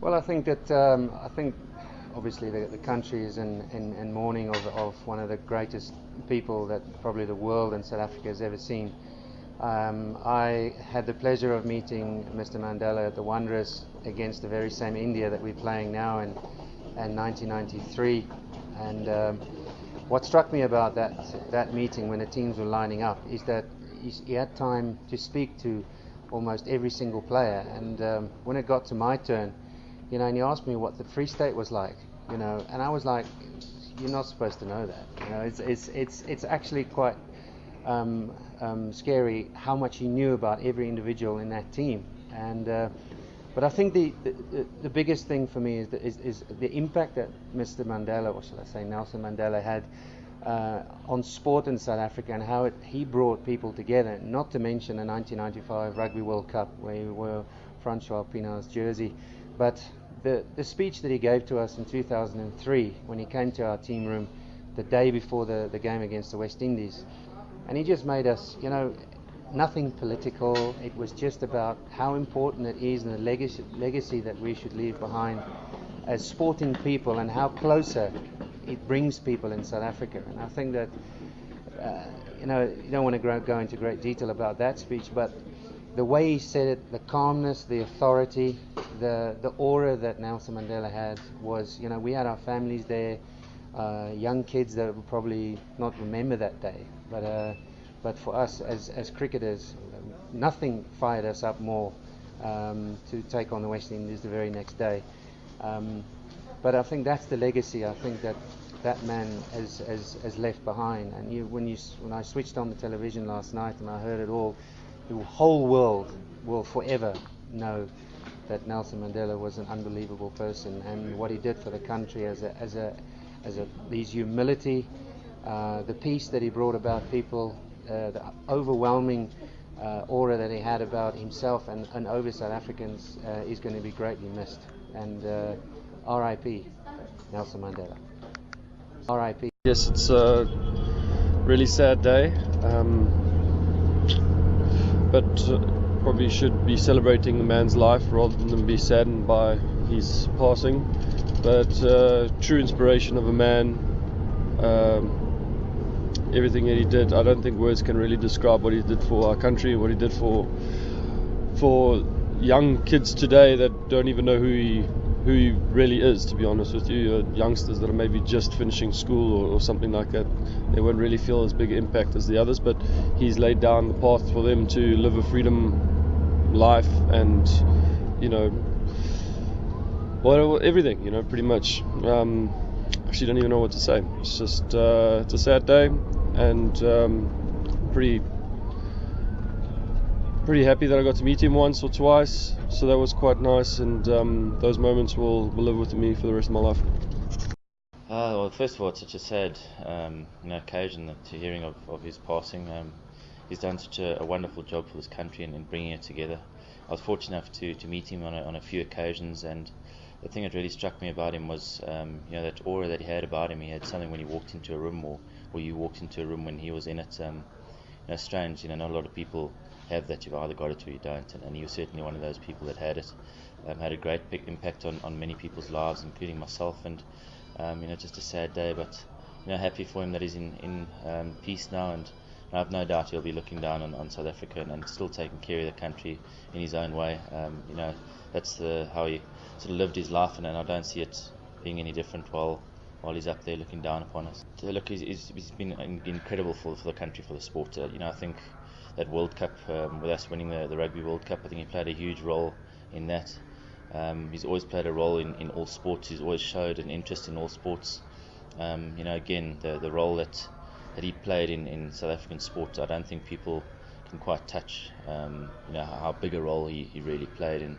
Well, I think that obviously the country is in mourning of one of the greatest people that probably the world and South Africa has ever seen. I had the pleasure of meeting Mr. Mandela at the Wanderers against the very same India that we're playing now in 1993, and what struck me about that meeting when the teams were lining up is that he had time to speak to almost every single player, and when it got to my turn, and he asked me what the Free State was like, and I was like, you're not supposed to know that. It's actually quite scary how much he knew about every individual in that team. And but I think the biggest thing for me is the impact that Mr. Mandela, or should I say Nelson Mandela, had on sport in South Africa, and how he brought people together. Not to mention the 1995 Rugby World Cup, where he wore Francois Pienaar's jersey, but the speech that he gave to us in 2003 when he came to our team room the day before the game against the West Indies, and he just made us, nothing political. It was just about how important it is and the legacy that we should leave behind as sporting people, and how closer it brings people in South Africa. And I think that you don't want to go into great detail about that speech, but the way he said it, the calmness, the authority, the aura that Nelson Mandela had was, we had our families there, young kids that will probably not remember that day, but for us as cricketers, nothing fired us up more to take on the West Indies the very next day. But I think that's the legacy I think that man has left behind. And when I switched on the television last night and I heard it all, the whole world will forever know that Nelson Mandela was an unbelievable person, and what he did for the country as his humility, the peace that he brought about people, the overwhelming aura that he had about himself and over South Africans is going to be greatly missed. And R.I.P. Nelson Mandela. R.I.P. Yes, it's a really sad day. But probably should be celebrating the man's life rather than be saddened by his passing. But true inspiration of a man, everything that he did, I don't think words can really describe what he did for our country, what he did for young kids today that don't even know who he really is, to be honest with you. Youngsters that are maybe just finishing school or something like that, they won't really feel as big an impact as the others, but he's laid down the path for them to live a freedom life, and everything, pretty much. Actually don't even know what to say. It's just it's a sad day, and pretty happy that I got to meet him once or twice, so that was quite nice, and those moments will live with me for the rest of my life. Well, first of all, it's such a sad occasion to hearing of his passing. He's done such a wonderful job for this country and in bringing it together. I was fortunate enough to meet him on a few occasions, and the thing that really struck me about him was that aura that he had about him. He had something when he walked into a room, or you walked into a room when he was in it. Strange, not a lot of people have that. You've either got it or you don't, and he was certainly one of those people that had it. Had a great impact on many people's lives, including myself, and just a sad day, but happy for him that he's in peace now, and I have no doubt he'll be looking down on South Africa and still taking care of the country in his own way. That's how he sort of lived his life, and I don't see it being any different while he's up there looking down upon us. So look, he's been incredible for the country, for the sport. I think that World Cup, with us winning the Rugby World Cup, I think he played a huge role in that. He's always played a role in all sports. He's always showed an interest in all sports. Again, the role that he played in South African sport, I don't think people can quite touch. How big a role he really played in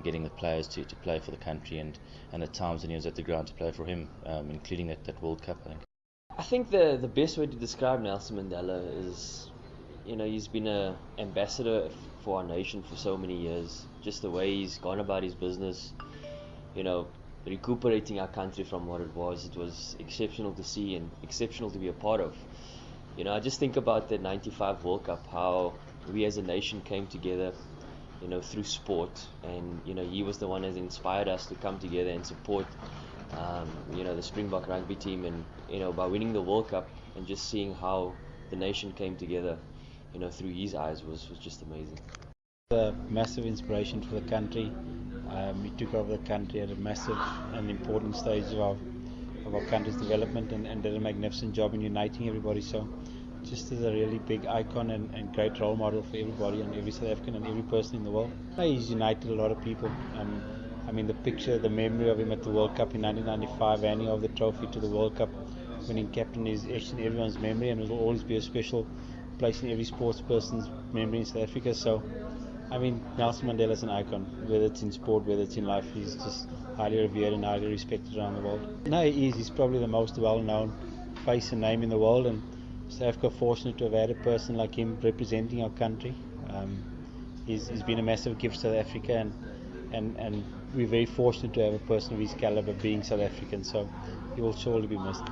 getting the players to play for the country, and at times when he was at the ground to play for him, including that World Cup, I think. I think the best way to describe Nelson Mandela is, he's been an ambassador for our nation for so many years. Just the way he's gone about his business, recuperating our country from what it was exceptional to see and exceptional to be a part of. I just think about the 95 World Cup, how we as a nation came together, through sport, and he was the one that inspired us to come together and support, the Springbok rugby team, and by winning the World Cup and just seeing how the nation came together, through his eyes was just amazing. A massive inspiration for the country. He took over the country at a massive and important stage of our country's development, and did a magnificent job in uniting everybody. So just as a really big icon and great role model for everybody, and every South African and every person in the world. He's united a lot of people. The picture, the memory of him at the World Cup in 1995, handing over the trophy to the World Cup winning captain, is etched in everyone's memory, and it will always be a special place in every sports person's memory in South Africa. So Nelson Mandela is an icon, whether it's in sport, whether it's in life. He's just highly revered and highly respected around the world. No, he is. He's probably the most well-known face and name in the world, and South Africa fortunate to have had a person like him representing our country. He's been a massive gift to South Africa, and we're very fortunate to have a person of his caliber being South African, so he will surely be missed.